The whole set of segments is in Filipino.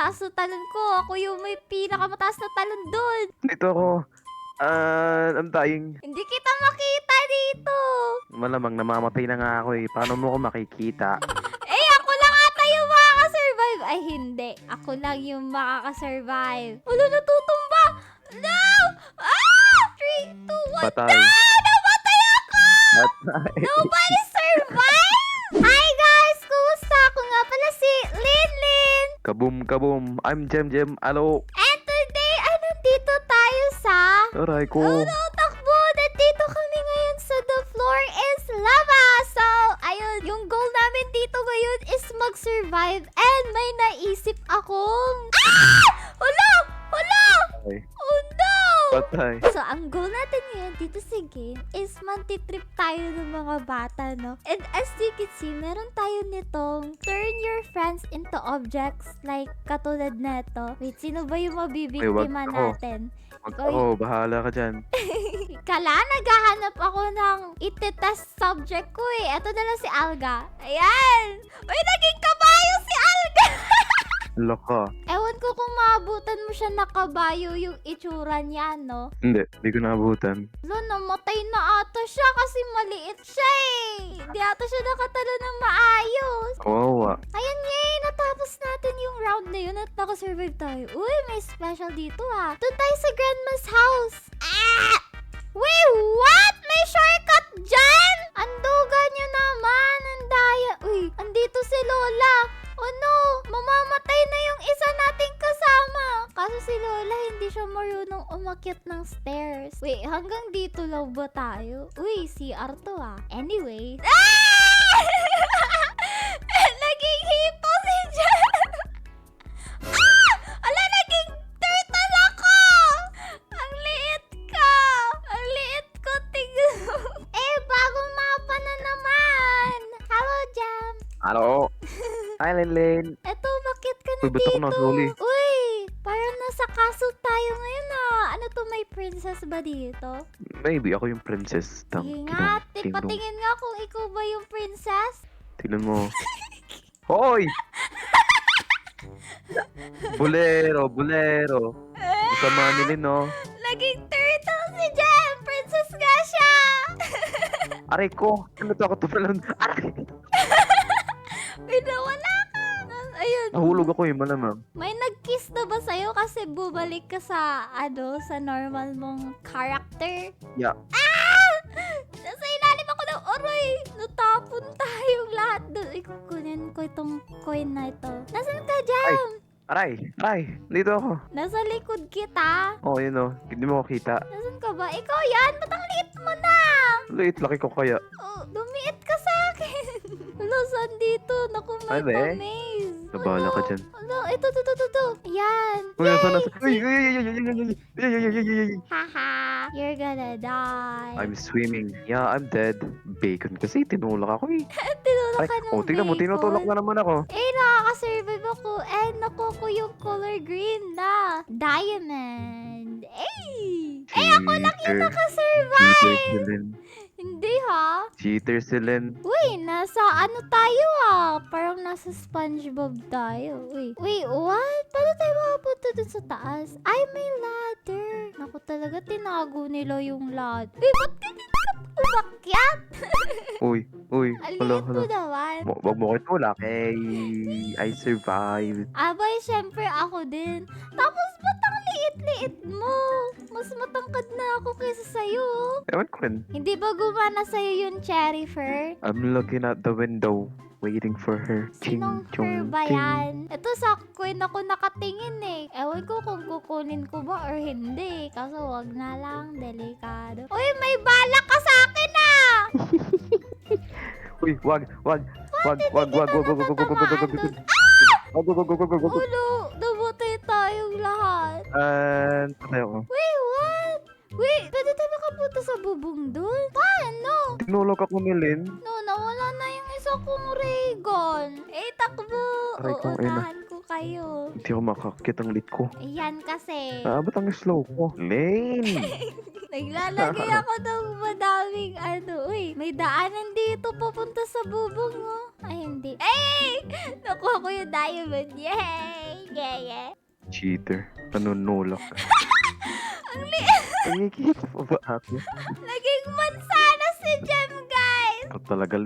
mataas na talon ko. Ako yung may pinakamataas na talon doon. Dito ako. I'm dying. Hindi kita makita dito. Malamang namamatay na nga ako eh. Paano mo ako makikita? Eh, ako lang ata yung makakasurvive. Ay, hindi. Ako lang yung makakasurvive. Wala, natutumba. No! Ah! 3, 2, 1. Patay. Namatay ako! Patay. Nobody survived? Hi guys! Kumusta? Ako nga pala si Linlin. Kaboom, kaboom. I'm Jem Jem. Alo. And today, nandito tayo sa... Aray ko. Ano, takbo! Nandito kami ngayon sa The Floor is Lava! So, ayun, yung goal namin dito ngayon is mag-survive and may naisip akong... Ah! Hala! Hala! Patay. Oh no! Patay. So, ang goal natin ngayon dito sa game is mantitrip tayo ng mga bata, no? And as you can see, meron tayo nitong turn your friends into objects like katulad neto. Wait, sino ba yung mabibiktima ako. natin? Wag Ikaw ako. Bahala ka dyan. Kala, naghahanap ako ng itetest subject ko eh. Ito na lang si Alga. Ayan! Uy, naging kabayo si Alga! Loko. Ewan ko kung maabutan mo siya nakabayo yung itsura niya, no? Hindi. Hindi ko naabutan. Lo, namatay na ata siya kasi maliit siya eh. Hindi ata siya nakatalo ng maayos. Kawawa. Ayan, yay! Natapos natin yung round na yun at nakasurvive tayo. Uy, may special dito ah. Doon tayo sa grandma's house. Ah! Wait, what? May shortcut dyan? Anduga nyo naman. Ang daya. Uy, andito si Lola. Oh no, mamamatay na yung isa nating kasama. Kaso si Lola hindi siya marunong umakyat ng stairs. Wait, hanggang dito lang ba tayo? Uy, CR to ah. Anyway. Ah! Naging hipo si Jan. Ah! Ala, naging turtle ako! Ang liit ka! Ang liit ko, tignan mo. Eh, bagong mapa na naman. Hello, Jam. Hello. Hi, Lenlen. Eto, bakit ka na Uy, ba't ako dito? nasuli? Uy, parang nasa castle tayo ngayon ah. Ano to, may princess ba dito? Maybe ako yung princess. Sige nga, patingin nga kung ikaw ba yung princess. Tingnan mo. Hoy! Bolero, bolero. Kasama nila, no? Naging turtle si Jem! Princess nga siya! Aray ko! Ano to ako to pala? Aray! Pinawala ka! Ayun. Nahulog ako eh, malamang. May nag-kiss na ba sa'yo kasi bumalik ka sa, sa normal mong character? Yeah. Ah! Nasa ilalim ako ng oroy! Natapon tayong lahat doon. Ikukunin ko itong coin na ito. Nasaan ka, Jam? Aray! Aray! Dito ako. Nasa likod kita. Oh, yun oh. Hindi mo ako kita. Nasaan ka ba? Ikaw yan? Ba't ang liit mo na? Liit, laki ko kaya. Oh, lumiit ka sa akin. Hala, saan dito? Naku, may Ano eh? pamaze. Nabala ka dyan. Hala, ito. Yan. Uy, nasa, nasa. Uy, uy, uy, uy, uy, uy, uy, uy, uy, uy, uy, uy. Haha, you're gonna die. I'm swimming. Yeah, I'm dead. Bacon kasi tinulak ako eh. Tinulak Ay, ka ng oh, tingnan mo, bacon. tinutulak na naman ako. Eh, nakaka-survive ako. And nakuha ko yung color green na diamond. Eh! Eh, ako lang yung Cheater. nakasurvive. Cheater si Len. Hindi ha? Cheater si Len. Uy, nasa ano tayo ah? Parang nasa SpongeBob tayo. Uy, wait, what? Paano tayo makapunta dun sa taas? Ay, may ladder. Naku talaga, tinago nila yung ladder. Uy, ba't ganyan ka umakyat? Uy, uy. Hala, Aliit mo hala. naman. Wag mo ko itulak. Hey, I survived. Abay, syempre ako din. Tapos, ba't ang liit-liit mo? Mas matangkad na ako kaysa sa'yo. Ewan ko rin. Hindi ba gumana sa'yo yung cherry fur? I'm looking at the window, waiting for her. Sinong fur ba yan? Ito sa queen ako nakatingin eh. Ewan ko kung kukunin ko ba or hindi. Kaso wag na lang, delikado. Uy, may balak ka sa akin ah! Uy, wag. Wag, wag, wag, wag, wag, wag, wag, wag, wag, wag, wag, wag, wag, wag. Ulo, namatay tayong lahat. Patay ako. Wait, what? Wait, pwede tayo makapunta sa bubong dun? Paano? Tinulak ako ni Lin. No, nawala na yung isa kong Raygon. Eh, takbo. Aray kong ina. Uunahan ko kayo. Hindi ako makakakit ang lit ko. Ayan kasi. Ba't ang slow ko? Lane! Naglalagay ako ng madaming ano. Uy, may daanan dito papunta sa bubong mo. Ay, hindi. Ay! Nakuha ko yung diamond. Yay! Yeah. Cheater. Nanunulak ka. Ang liit. Pangikita pa ba ako? Naging mansana si Jem, guys. Ikaw talaga,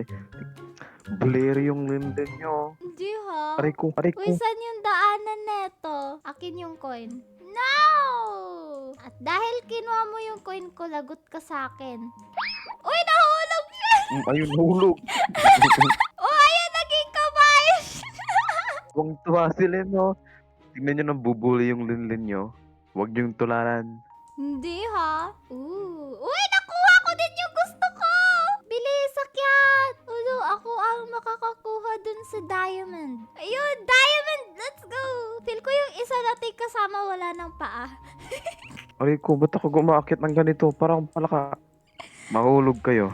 Bolero yung linden nyo. Hindi ha. Aray ko, aray ko. Uy, saan yung daanan neto? Akin yung coin. No! At dahil kinuha mo yung coin ko, lagot ka sa akin. Uy, nahulog siya! Ayun, nahulog. Oh, ayun, naging kabayo siya! Huwag tuwa sila, no? Tingnan nyo nang bubuli yung linlin nyo. Huwag nyo yung tularan. Hindi ha. Uy, nakuha ko din yung gusto ko! Bilis, akyat! Ulo, ako ang makakakuha dun sa diamond. Ayun, diamond! Let's go! Feel ko yung isa nating kasama wala ng paa. Aray ko, ba't ako gumakit ng ganito? Parang palaka. Mahulog kayo.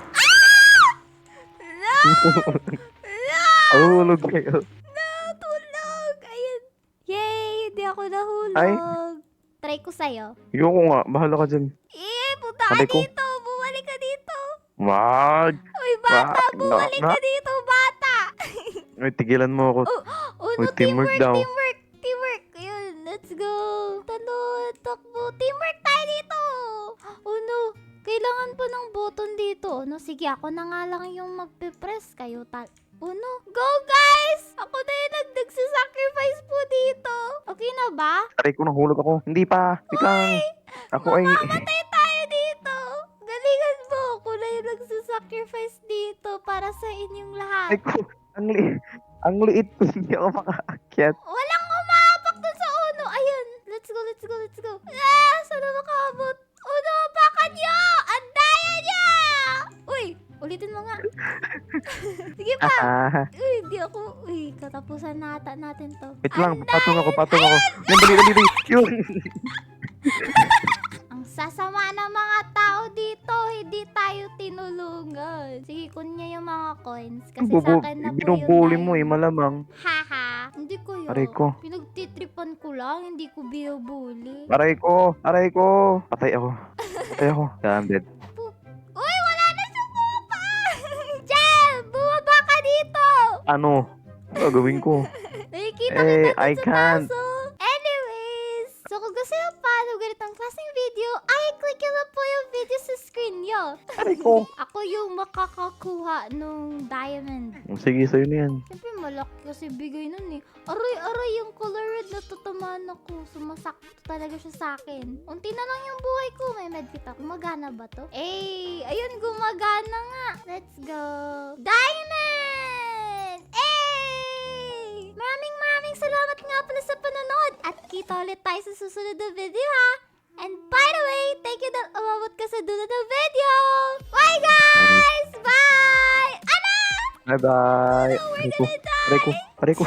Mahulog kayo. Natulog! Ayun. Yay! Hindi ako nahulog. Ay. Try ko sa'yo. Ayoko nga, bahala ka dyan. Punta ka Aray ko. dito! Bumalik ka dito! Wag! Uy, bata! Wag! Bumalik ka dito, bata! Ay, tigilan mo ako. Oh, Uy, no, teamwork daw. Teamwork! Ayun, let's go! Talon, takbo! Teamwork tayo dito! Oh no, kailangan pa ng button dito. No, sige, ako na nga lang yung magpe-press kayo. Oh no, go guys! Ako na yung nagsasacrifice po dito. Okay na ba? Aray ko, nahulog ako. Hindi pa. Wait lang. Ako ay... Mamamatay tayo dito! Galingan mo! Ako na yung nagsasacrifice dito para sa inyong lahat. Aray ko, ang liit ko. Hindi ako makaakyat. Walang umapak dun sa uno. Ayun. Let's go. Ah, sana makaabot. Uno, apakan nyo! Andaya niya! Uy, ulitin mo nga. Sige pa. Uy, di ako. Uy, katapusan natin to. Wait lang, patong ako. Yan, dali. Yun. Ang sasama ng mga tao dito, hindi tayo tinulungan. Sige, kunya yung mga coins. Kasi sa akin na po yung Binubuli mo diamond. malamang. Haha. Hindi ko yun. Aray ko. Pinagtitripan ko lang, hindi ko binubuli. Aray ko. Patay ako. I'm dead. Uy, wala na siya pupa! Jem, bumaba ka dito! Ano? Ano gagawin ko? Nakikita kita I dun sa can't. baso. Anyways, so kung gusto yung follow ganitong klaseng video, ay click nyo lang po yung video sa screen nyo. Aray ko. Ako yung makakakuha nung diamond. Sige, sa'yo na yan. Siyempre malaki kasi bigay nun eh. Aray, yung color red na tatamaan ako. Sumasakto talaga siya sa akin. Unti na lang yung buhay ko. May medkit ako. Gumagana ba to? Eh, ayun, gumagana nga. Let's go. Diamond! Eh! Maraming salamat nga pala sa panonood. At kita ulit tayo sa susunod na video ha. And by the way, thank you that umabot ka sa dulo ng video. Bye guys! Bye! Ano? Bye-bye. We're gonna die! Aray ko.